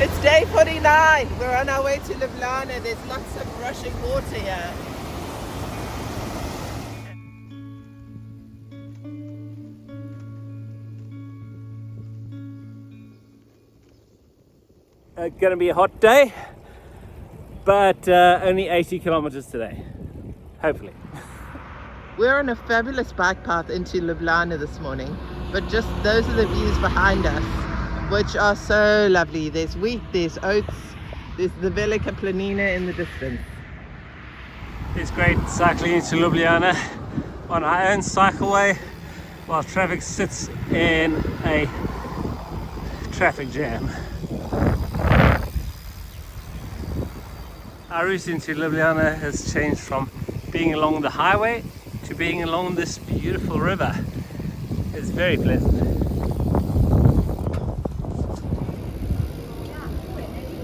It's day 49. We're on our way to Ljubljana. There's lots of rushing water here. Going to be a hot day, but only 80 kilometers today, hopefully. We're on a fabulous bike path into Ljubljana this morning, but just those are the views behind us, which are so lovely. There's wheat, there's oats, there's the Velika Planina in the distance. It's great cycling into Ljubljana on our own cycleway while traffic sits in a traffic jam. Our route into Ljubljana has changed from being along the highway to being along this beautiful river. It's very pleasant.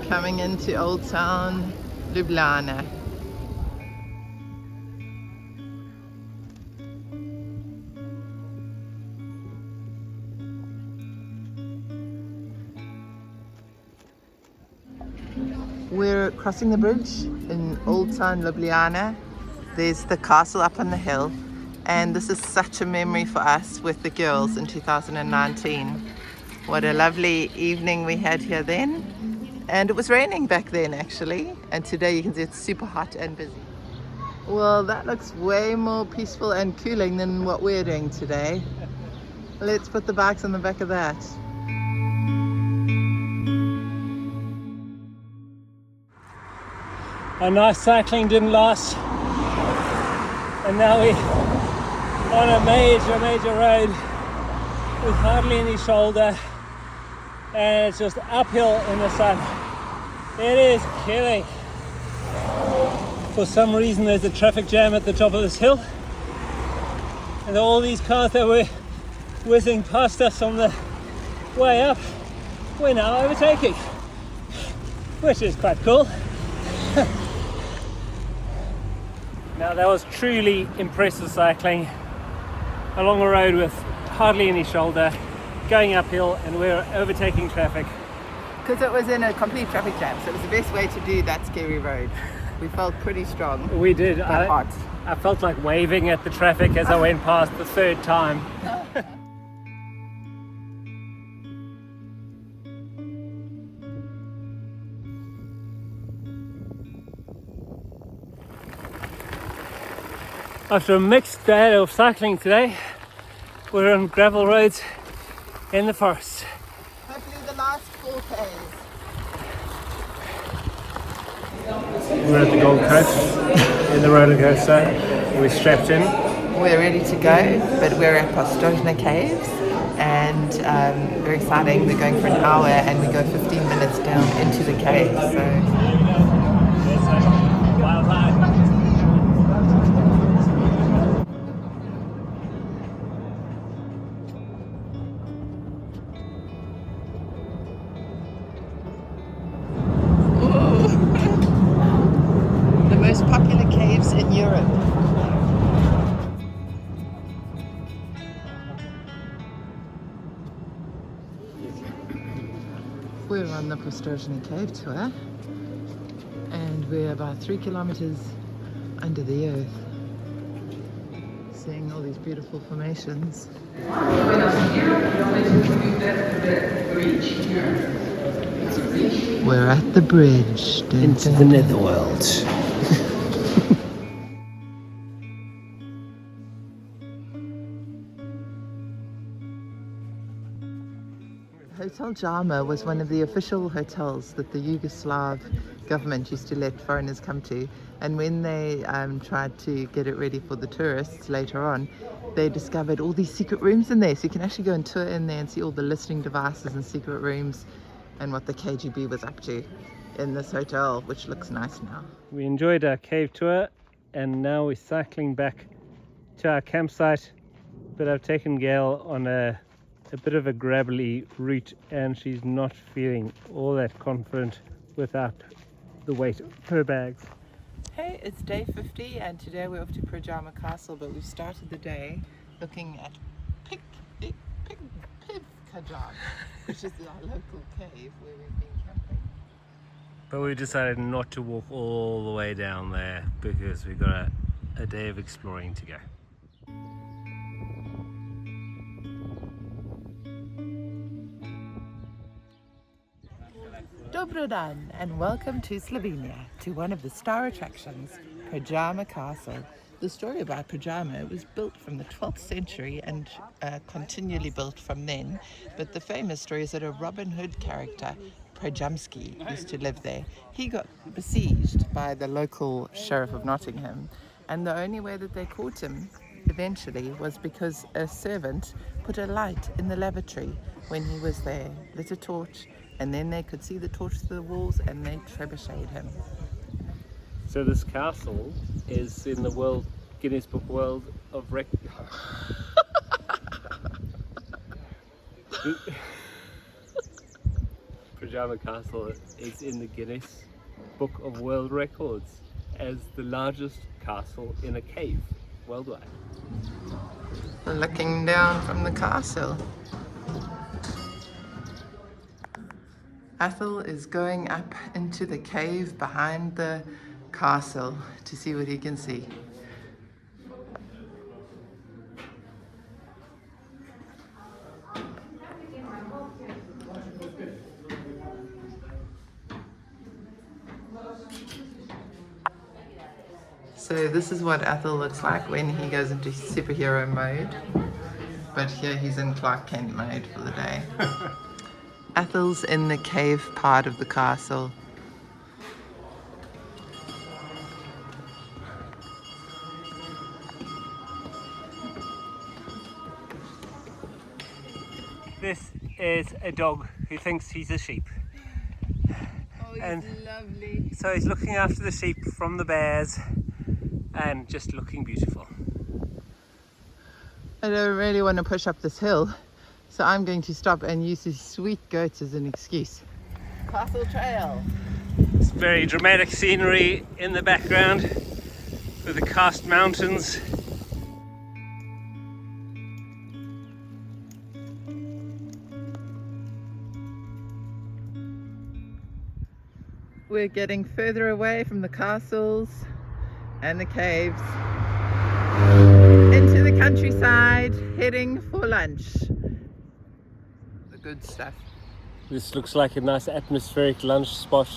Coming into Old Town Ljubljana. We're crossing the bridge in Old Town Ljubljana. There's the castle up on the hill, and this is such a memory for us with the girls in 2019. What a lovely evening we had here then, and it was raining back then actually, and today you can see it's super hot and busy. Well, that looks way more peaceful and cooling than what we're doing today. Let's put the bikes on the back of that. Our nice cycling didn't last, and now we're on a major road with hardly any shoulder, and it's just uphill in the sun. It is killing. For some reason there's a traffic jam at the top of this hill, and all these cars that were whizzing past us on the way up we're now overtaking, which is quite cool. Now that was truly impressive cycling along a road with hardly any shoulder, going uphill, and we're overtaking traffic. Because it was in a complete traffic jam, so it was the best way to do that scary road. We felt pretty strong. We did. But hot. I felt like waving at the traffic as I went past the third time. After a mixed day of cycling today, we're on gravel roads in the forest. Hopefully the last 4Ks. We're at the Gold Coast in the roller coaster. We're strapped in. We're ready to go, but we're at Postojna Caves, and very exciting. We're going for an hour and we go 15 minutes down into the caves. Wild ride. Most popular caves in Europe. We're on the Postojna Cave tour, and we're about 3 kilometers under the earth, seeing all these beautiful formations. We're at the bridge. Into the netherworld. Hotel Jama was one of the official hotels that the Yugoslav government used to let foreigners come to, and when they tried to get it ready for the tourists later on, they discovered all these secret rooms in there, so you can actually go and tour in there and see all the listening devices and secret rooms and what the KGB was up to in this hotel, which looks nice now. We enjoyed our cave tour, and now we're cycling back to our campsite, but I've taken Gail on a bit of a gravelly route, and she's not feeling all that confident without the weight of her bags. Hey, it's day 50 and today we're off to Pajama Castle, but we've started the day looking at Pivkajak, which is our local cave where we've been camping. But we decided not to walk all the way down there because we've got a day of exploring to go. Dobro dan and welcome to Slovenia, to one of the star attractions, Pajama Castle. The story about Pajama, it was built from the 12th century and continually built from then. But the famous story is that a Robin Hood character, Pajamski, used to live there. He got besieged by the local sheriff of Nottingham, and the only way that they caught him eventually was because a servant put a light in the lavatory when he was there, lit a torch, and then they could see the torch through the walls and they trebucheted him. So this castle is in the Guinness Book World of Records. Pajama Castle is in the Guinness Book of World Records as the largest castle in a cave worldwide. Looking down from the castle. Athel is going up into the cave behind the castle to see what he can see. So this is what Athel looks like when he goes into superhero mode, but here he's in Clark Kent mode for the day. Athel's in the cave part of the castle. This is a dog who thinks he's a sheep. Oh, he's lovely. So he's looking after the sheep from the bears and just looking beautiful. I don't really want to push up this hill, so I'm going to stop and use these sweet goats as an excuse. Castle Trail. It's very dramatic scenery in the background with the karst mountains. We're getting further away from the castles and the caves into the countryside, heading for lunch. The good stuff. This looks like a nice atmospheric lunch spot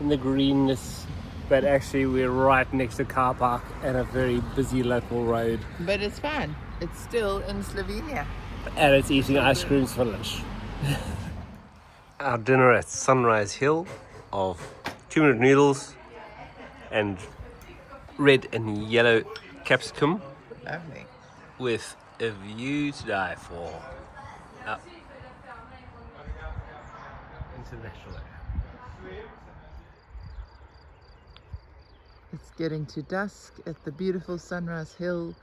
in the greenness, but actually we're right next to a car park and a very busy local road. But it's fine. It's still in Slovenia. And it's eating ice creams for lunch. Our dinner at Sunrise Hill of 2-minute noodles and red and yellow capsicum. Lovely. With a view to die for. Up into the natural area. It's getting to dusk at the beautiful Sunrise Hill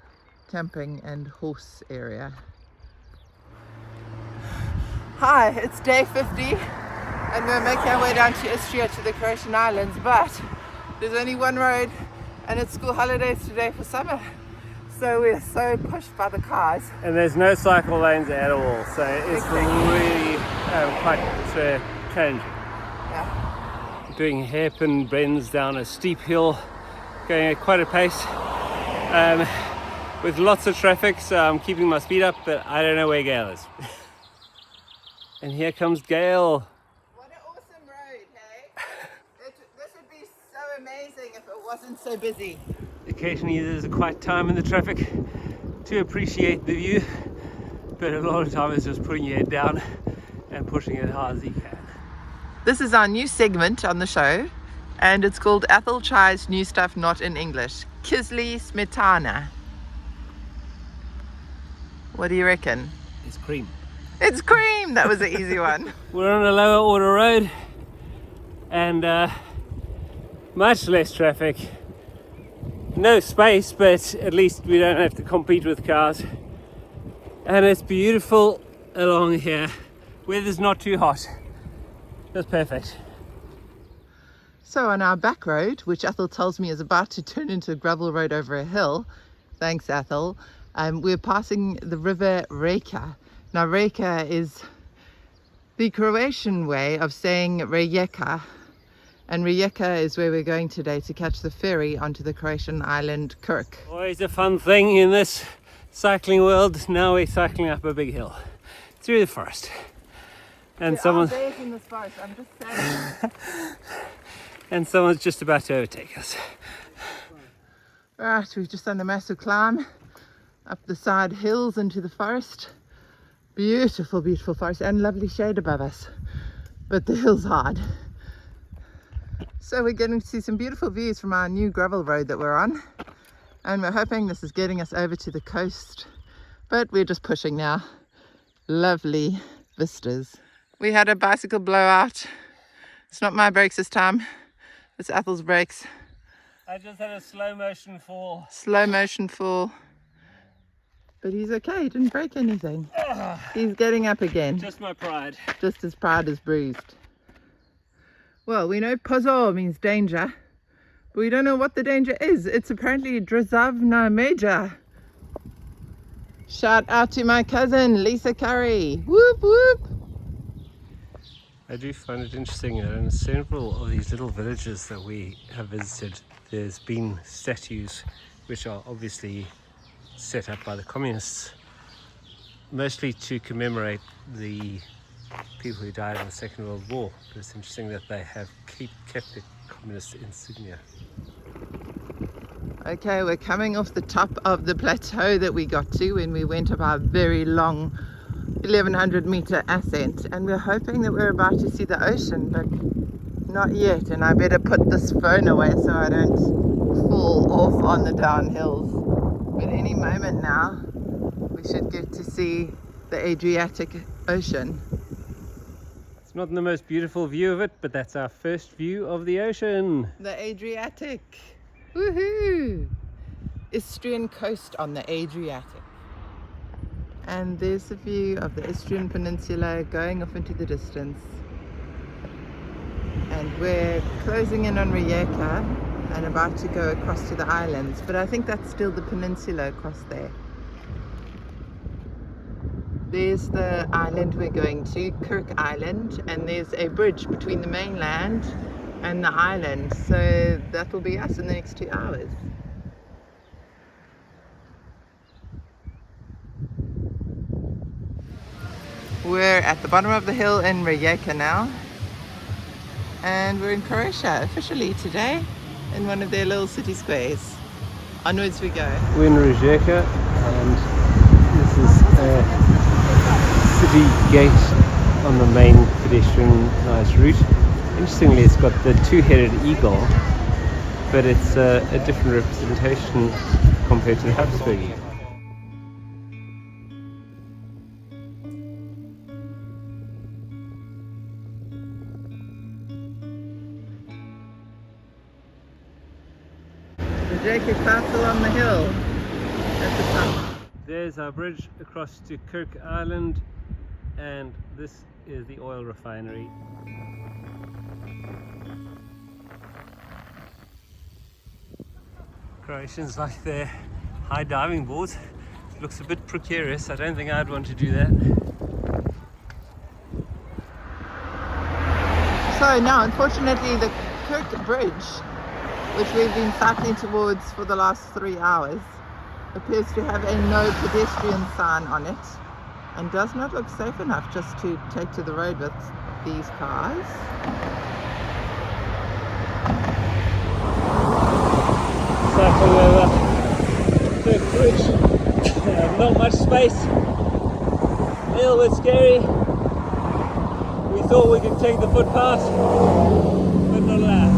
camping and horse area. Hi, it's day 50 and we're making our way down to Istria to the Croatian islands, but there's only one road and it's school holidays today for summer. So we're so pushed by the cars. And there's no cycle lanes at all, so it's really quite challenging. Yeah. Doing hairpin bends down a steep hill, going at quite a pace, with lots of traffic, so I'm keeping my speed up, but I don't know where Gail is. And here comes Gail. What an awesome road, hey? This would be so amazing if it wasn't so busy. Occasionally there's a quiet time in the traffic to appreciate the view, but a lot of time it's just putting your head down and pushing it hard as you can. This is our new segment on the show, and it's called Athel Tries New Stuff Not in English. Kisli Smetana. What do you reckon? It's cream. It's cream! That was an easy one. We're on a lower order road and much less traffic. No space, but at least we don't have to compete with cars. And it's beautiful along here. Weather's not too hot. That's perfect. So on our back road, which Athel tells me is about to turn into a gravel road over a hill, thanks Athel, we're passing the river Reka. Now Reka is the Croatian way of saying Rijeka, And Rijeka is where we're going today to catch the ferry onto the Croatian island Krk. Always a fun thing in this cycling world. Now we're cycling up a big hill through the forest. And someone's in this forest. I'm just saying. and someone's just about to overtake us. Right, we've just done a massive climb up the side hills into the forest. Beautiful, beautiful forest and lovely shade above us. But the hill's hard. So we're getting to see some beautiful views from our new gravel road that we're on. And we're hoping this is getting us over to the coast. But we're just pushing now. Lovely vistas. We had a bicycle blowout. It's not my brakes this time. It's Ethel's brakes. I just had a slow motion fall. Slow motion fall. But he's okay, he didn't break anything. He's getting up again. Just my pride. Just his pride is bruised. Well, we know pozor means danger, but we don't know what the danger is. It's apparently Drzavna Major. Shout out to my cousin, Lisa Curry. Whoop, whoop. I do find it interesting that in several of these little villages that we have visited, there's been statues which are obviously set up by the communists, mostly to commemorate the people who died in the Second World War. But it's interesting that they have kept the communist insignia. Okay, we're coming off the top of the plateau that we got to when we went up our very long 1100 meter ascent, and we're hoping that we're about to see the ocean, but not yet. And I better put this phone away so I don't fall off on the downhills. But any moment now we should get to see the Adriatic Ocean. It's not the most beautiful view of it, but that's our first view of the ocean. The Adriatic. Woohoo! Istrian coast on the Adriatic. And there's a view of the Istrian Peninsula going off into the distance. And we're closing in on Rijeka and about to go across to the islands, but I think that's still the peninsula across there. There's the island we're going to, Krk Island, and there's a bridge between the mainland and the island, so that will be us in the next 2 hours. We're at the bottom of the hill in Rijeka now, and we're in Croatia officially today in one of their little city squares. Onwards we go. We're in Rijeka, and this is a city gate on the main pedestrianised route. Interestingly, it's got the two-headed eagle, but it's a different representation compared to the Habsburg eagle. Rijeka Castle on the hill at the top. There's our bridge across to Cres Island, and this is the oil refinery. Croatians like their high diving boards. It looks a bit precarious. I don't think I'd want to do that. So now, unfortunately, the Krk Bridge, which we've been cycling towards for the last 3 hours, appears to have a no pedestrian sign on it and does not look safe enough just to take to the road with these cars. Cycling over the bridge. Not much space. A little bit scary. We thought we could take the footpath, but not allowed.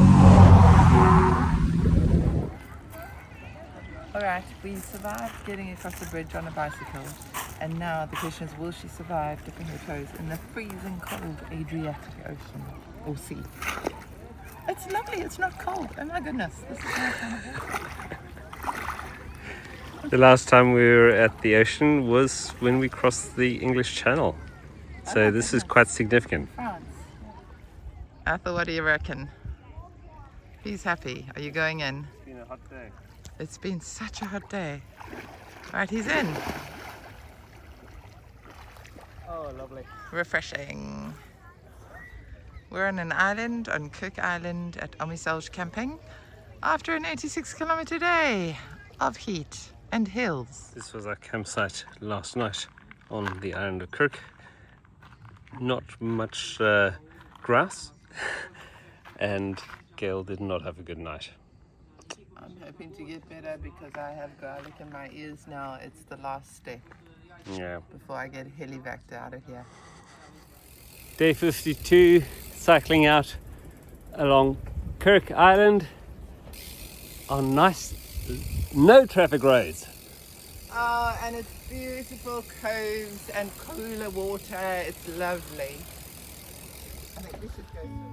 Alright, we survived getting across the bridge on a bicycle, and now the question is, will she survive dipping her toes in the freezing cold Adriatic Ocean or sea? It's lovely, it's not cold. Oh my goodness, this is my kind of water. The last time we were at the ocean was when we crossed the English Channel. So this is quite significant. France. Ethel, what do you reckon? He's happy. Are you going in? It's been a hot day. It's been such a hot day. Right, he's in. Oh, lovely. Refreshing. We're on an island on Cres Island at Omiselj camping after an 86-kilometer day of heat and hills. This was our campsite last night on the island of Cres. Not much grass and Gail did not have a good night. I'm hoping to get better because I have garlic in my ears now. It's the last step before I get heli-vacked out of here. Day 52, cycling out along Cres Island on nice, no traffic roads. Oh, and it's beautiful coves and cooler water. It's lovely. I think we should go swim.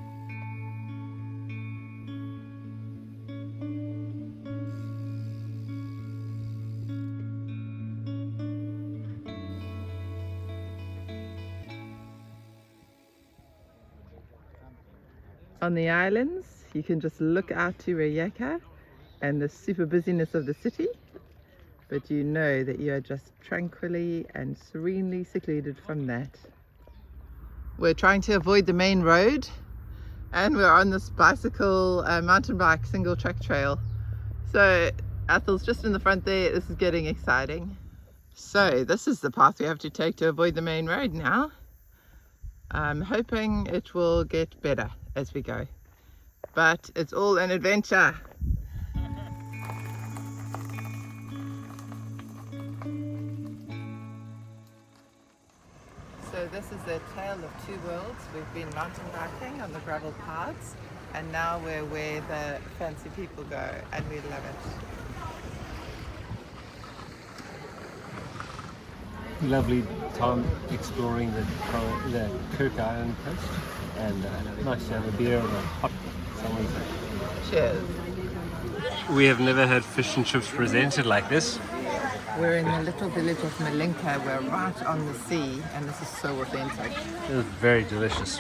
On the islands, you can just look out to Rijeka and the super busyness of the city, but you know that you are just tranquilly and serenely secluded from that. We're trying to avoid the main road, and we're on this bicycle, mountain bike, single track trail. So Ethel's just in the front there. This is getting exciting. So this is the path we have to take to avoid the main road now. I'm hoping it will get better as we go, but it's all an adventure. So this is a tale of two worlds. We've been mountain biking on the gravel paths, and now we're where the fancy people go, and we love it. Lovely time exploring the Cres Island coast, and nice to have a beer on a hot summer's day. Cheers. We have never had fish and chips presented like this. We're in the little village of Malinka. We're right on the sea, and this is so authentic. It is very delicious.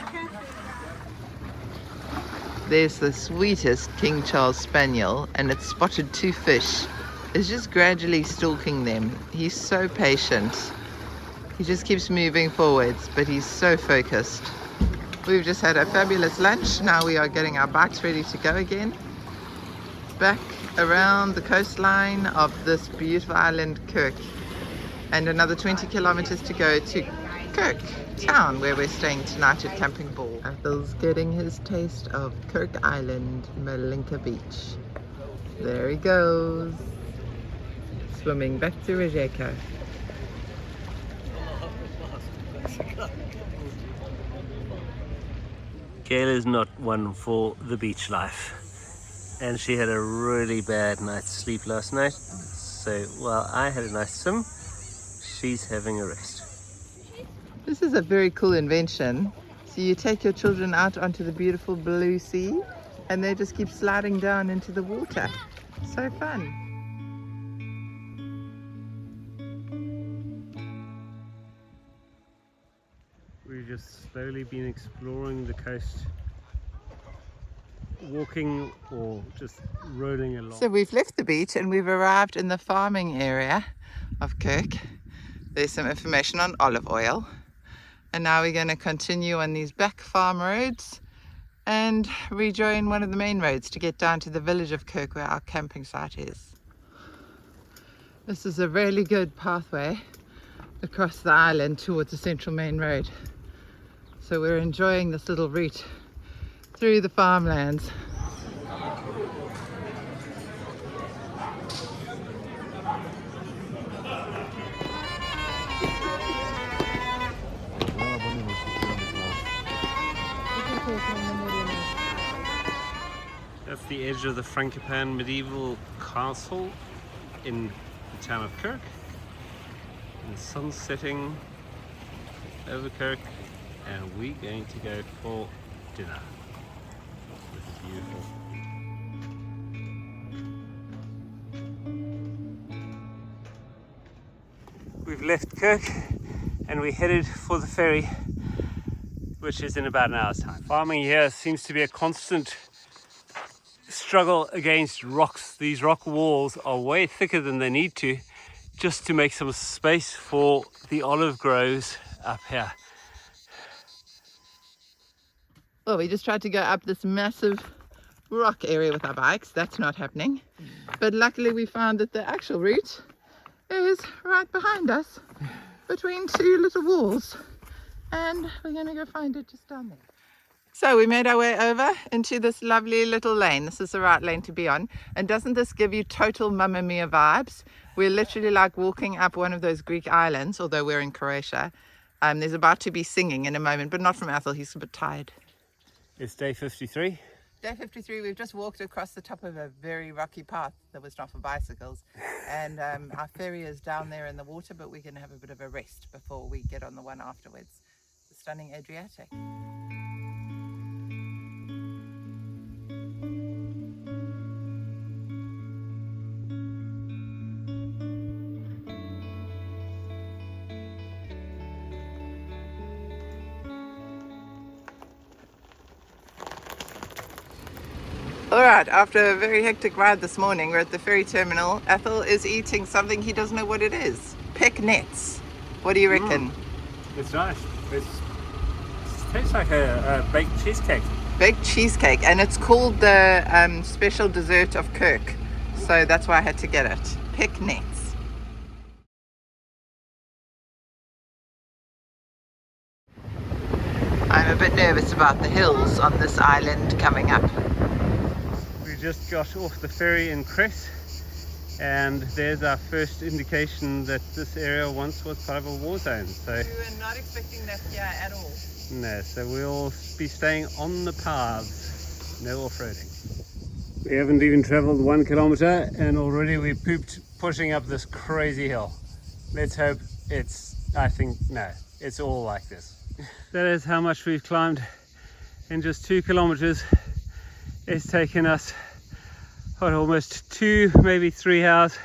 There's the sweetest King Charles Spaniel, and it's spotted two fish. It's just gradually stalking them. He's so patient. He just keeps moving forwards, but he's so focused. We've just had a fabulous lunch. Now we are getting our bikes ready to go again. Back around the coastline of this beautiful island, Cres. And another 20 kilometers to go to Cres town, where we're staying tonight at Camping Ball. Ethel's getting his taste of Cres Island, Malinka Beach. There he goes. Swimming back to Rijeka. Gail is not one for the beach life, and she had a really bad night's sleep last night. So while I had a nice swim, she's having a rest. This is a very cool invention. So you take your children out onto the beautiful blue sea, and they just keep sliding down into the water. So fun. We've just slowly been exploring the coast, walking or just rolling along. So we've left the beach and we've arrived in the farming area of Cres. There's some information on olive oil. And now we're going to continue on these back farm roads and rejoin one of the main roads to get down to the village of Cres, where our camping site is. This is a really good pathway across the island towards the central main road. So we're enjoying this little route through the farmlands. That's the edge of the Frankopan medieval castle in the town of Cres. And the sun's setting over Cres, and we're going to go for dinner. This is beautiful. We've left Cres and we headed for the ferry, which is in about an hour's time. Farming here seems to be a constant struggle against rocks. These rock walls are way thicker than they need to, just to make some space for the olive groves up here. Well, we just tried to go up this massive rock area with our bikes. That's not happening. But luckily we found that the actual route is right behind us between two little walls. And we're going to go find it just down there. So we made our way over into this lovely little lane. This is the right lane to be on. And doesn't this give you total Mamma Mia vibes? We're literally like walking up one of those Greek islands, although we're in Croatia. There's about to be singing in a moment, but not from Athel. He's a bit tired. It's day 53. Day 53, we've just walked across the top of a very rocky path that was not for bicycles. And our ferry is down there in the water, but we're going to have a bit of a rest before we get on the one afterwards. The stunning Adriatic. Alright, after a very hectic ride this morning, we're at the ferry terminal. Athel is eating something he doesn't know what it is. Peck nets. What do you reckon? It's nice. It tastes like a baked cheesecake. Baked cheesecake, and it's called the special dessert of Kirk. So that's why I had to get it. Peck nets. I'm a bit nervous about the hills on this island coming up. We just got off the ferry in Cres, and there's our first indication that this area once was part of a war zone. So we were not expecting that here at all. no, so we'll be staying on the paths, no off-roading. We haven't even traveled 1 kilometer and already we pooped pushing up this crazy hill. Let's hope it's all like this. That is how much we've climbed in just 2 kilometers. It's taken us almost 2, maybe 3 hours,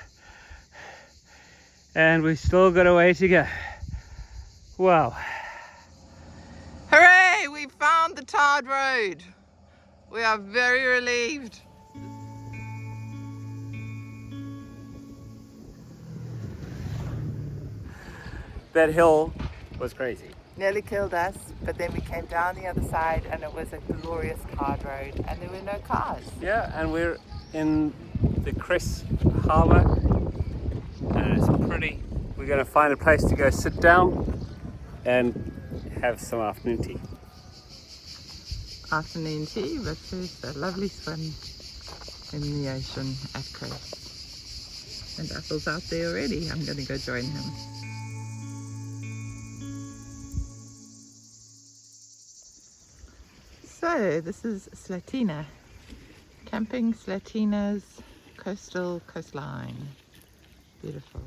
and we've still got a way to go. Wow. Hooray! We found the tarred road. We are very relieved. That hill was crazy. Nearly killed us, but then we came down the other side and it was a glorious tarred road and there were no cars. Yeah, and we're in the Cres harbour and it's pretty. We're going to find a place to go sit down and have some afternoon tea. Afternoon tea, but first a lovely swim in the ocean at Cres. And Athel's out there already. I'm going to go join him. So this is Slatina, camping Slatina's coastline. Beautiful.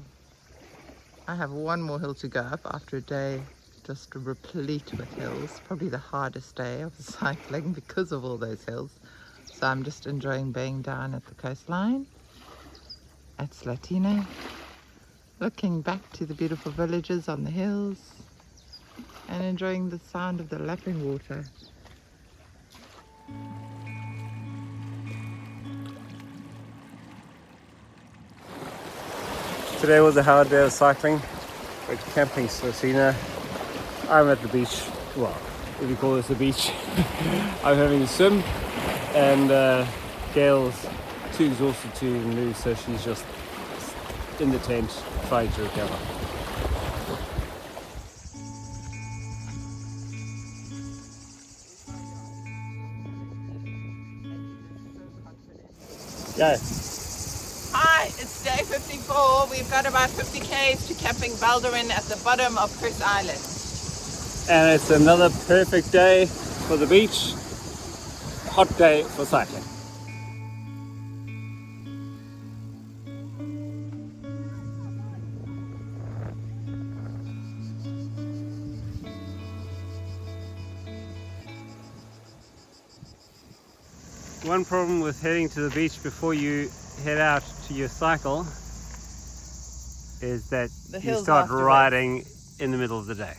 I have one more hill to go up after a day just replete with hills. Probably the hardest day of cycling because of all those hills. So I'm just enjoying being down at the coastline at Slatina, looking back to the beautiful villages on the hills and enjoying the sound of the lapping water. Today was a hard day of cycling. We're camping Slatina. I'm at the beach. Well, if you call this a beach. I'm having a swim, and Gail's too exhausted to move, so she's just in the tent trying to recover. Go. Hi, it's day 54. We've got about 50 k's to camping Balderin at the bottom of Cres Island. And it's another perfect day for the beach, hot day for cycling. One problem with heading to the beach before you head out to your cycle is that you start riding in the middle of the day.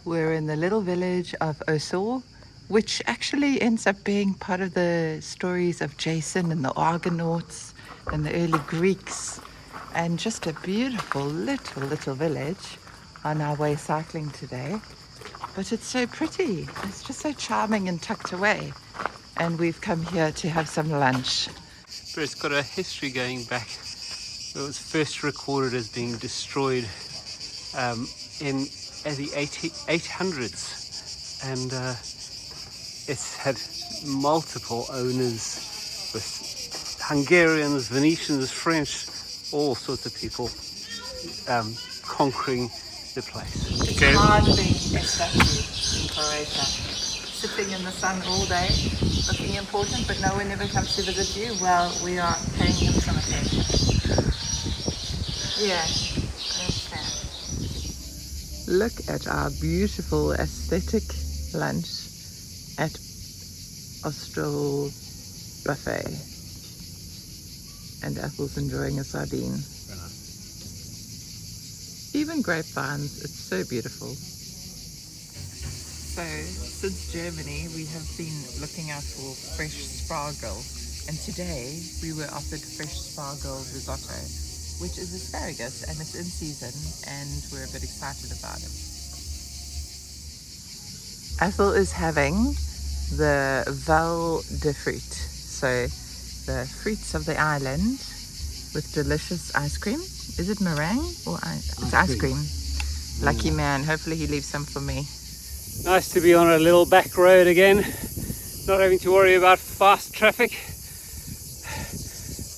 We're in the little village of Osor, which actually ends up being part of the stories of Jason and the Argonauts and the early Greeks, and just a beautiful little village on our way cycling today. but it's so pretty. It's just so charming and tucked away. And we've come here to have some lunch. But it's got a history going back. It was first recorded as being destroyed in the 800s, and it's had multiple owners, with Hungarians, Venetians, French, all sorts of people conquering the place. It's hardly a statue in Croatia. Sitting in the sun all day, looking important, but no one ever comes to visit you. Well, we are paying him some attention. Yeah, I understand. Look at our beautiful aesthetic lunch at Austral Buffet. And Apple's enjoying a sardine. Even grapevines, it's so beautiful. So, since Germany, we have been looking out for fresh spargel, and today we were offered fresh spargel risotto, which is asparagus, and it's in season, and we're a bit excited about it. Ethel is having the val de fruit, so the fruits of the island with delicious ice cream. Is it meringue or it's ice cream? Lucky man, hopefully he leaves some for me. Nice to be on a little back road again, not having to worry about fast traffic.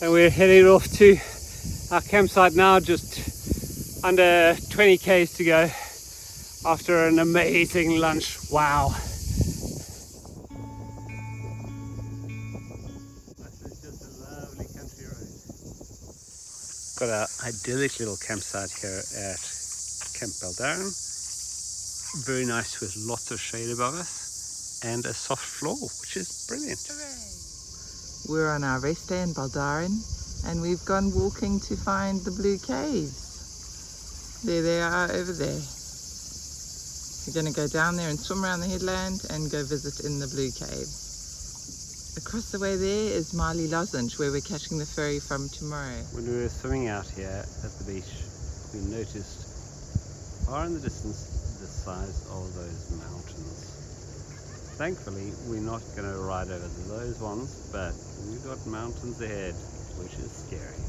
And we're heading off to our campsite now, just under 20 k's to go after an amazing lunch. Wow. This is just a lovely country road. Got our idyllic little campsite here at Camp Baldarren. Very nice, with lots of shade above us and a soft floor, which is brilliant. Hooray. We're on our rest day in Baldarren, and we've gone walking to find the blue caves. There they are over there. We're going to go down there and swim around the headland and go visit in the blue caves. Across the way there is Marley Lozenge, where we're catching the ferry from tomorrow. When we were swimming out here at the beach, we noticed far in the distance the size of those mountains. Thankfully, we're not going to ride over those ones, but we've got mountains ahead, which is scary.